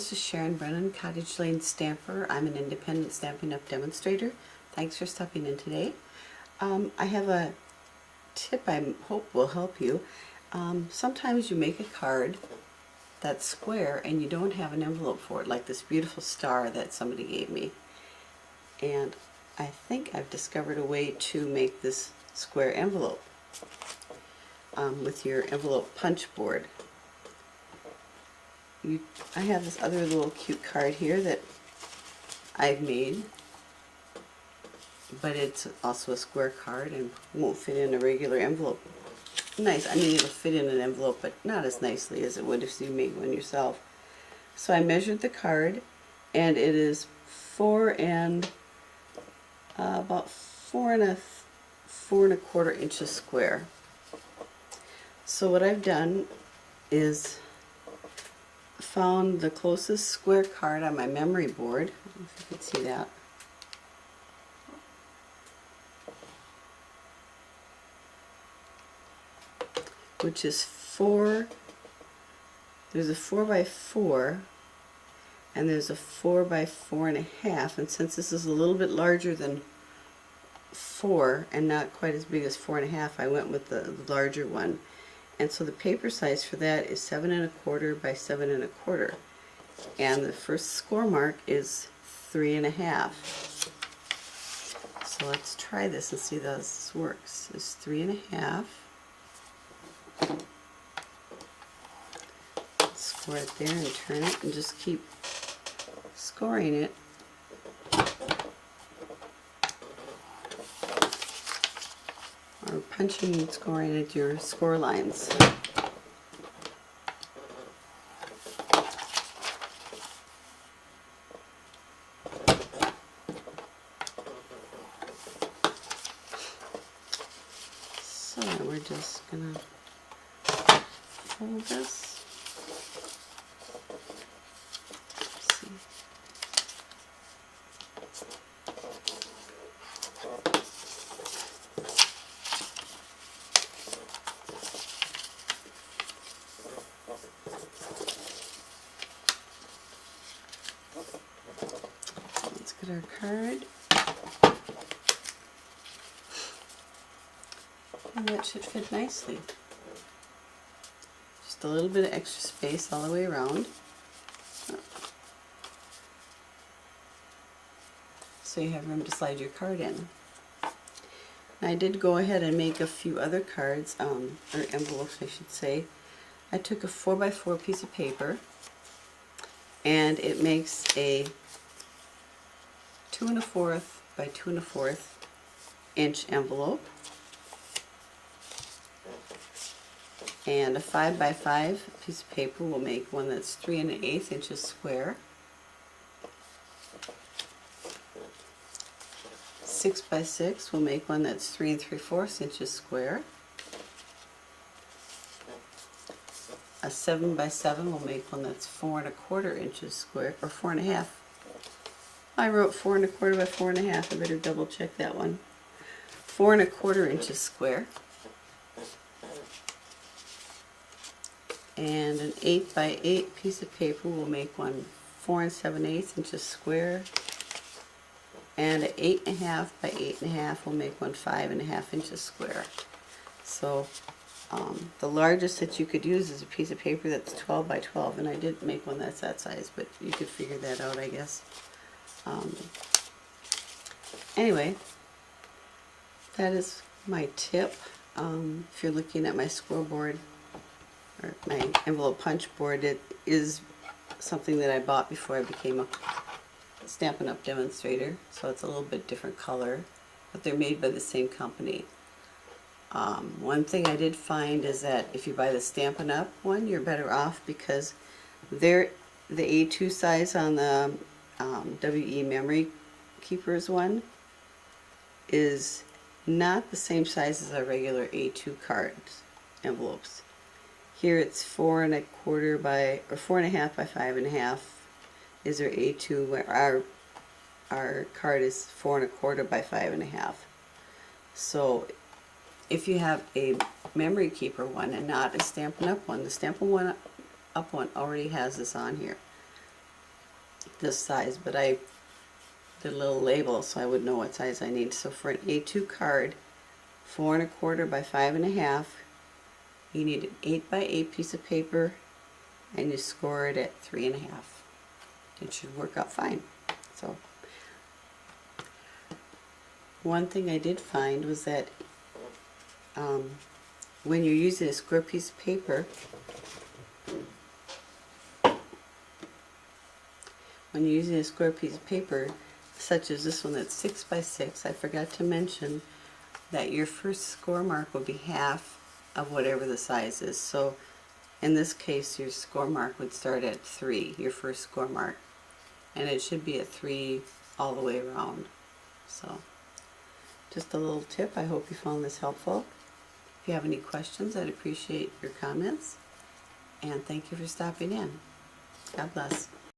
this is Sharon Brennan, Cottage Lane Stamper. I'm an independent Stampin' Up! Demonstrator. Thanks for stopping in today. I have a tip I hope will help you. Sometimes you make a card that's square and you don't have an envelope for it, like this beautiful star that somebody gave me. And I think I've discovered a way to make this square envelope with your envelope punch board. I have this other little cute card here that I've made, but it's also a square card and won't fit in a regular envelope. Nice, I mean it'll fit in an envelope, but not as nicely as it would if you made one yourself. So I measured the card, and it is about 4 1/4 inches square. So what I've done is found the closest square card on my memory board, if you can see that. Which is there's a 4x4 and there's a 4x4.5, and since this is a little bit larger than 4 and not quite as big as 4.5, I went with the larger one. And so the paper size for that is 7 1/4 by 7 1/4, and the first score mark is 3 1/2. So let's try this and see how this works. It's 3 1/2. Score it there and turn it and just keep scoring it. Or punching and scoring at your score lines. So we're just gonna fold this. Let's see. Let's get our card. And that should fit nicely. Just a little bit of extra space all the way around. So you have room to slide your card in. And I did go ahead and make a few other cards, or envelopes I should say. I took a 4x4 piece of paper, and it makes a 2 1/4 by 2 1/4 inch envelope. And a 5x5 piece of paper will make one that's 3 1/8 inches square. 6x6 will make one that's 3 3/4 inches square. A 7x7 will make one that's 4 1/4 inches square, or 4 1/2. I wrote 4 1/4 by 4 1/2. I better double check that one. 4 1/4 inches square. And an 8x8 piece of paper will make one 4 7/8 inches square, and an 8 1/2 by 8 1/2 will make one 5 1/2 inches square. So the largest that you could use is a piece of paper that's 12 by 12, and I didn't make one that's that size, but you could figure that out, I guess. Anyway, that is my tip. If you're looking at my scoreboard, or my envelope punch board, it is something that I bought before I became a Stampin' Up! Demonstrator, so it's a little bit different color, but they're made by the same company. One thing I did find is that if you buy the Stampin' Up! One, you're better off, because the A2 size on the WE Memory Keepers one is not the same size as our regular A2 cards envelopes. Here it's 4 1/4 by, or 4 1/2 by 5 1/2 is our A2, where our card is 4 1/4 by 5 1/2. So if you have a memory keeper one and not a Stampin' Up! One, the Stampin' Up! One already has this on here. this size, but I did a little label so I would know what size I need. So for an A2 card, 4 1/4 by 5 1/2, you need an 8 by 8 piece of paper, and you score it at 3 1/2. It should work out fine. So one thing I did find was that when you're using a square piece of paper, such as this one that's 6 by 6, I forgot to mention that your first score mark will be half of whatever the size is. So in this case, your score mark would start at 3, your first score mark, and it should be at 3 all the way around. So just a little tip. I hope you found this helpful. If you have any questions, I'd appreciate your comments, and thank you for stopping in. God bless.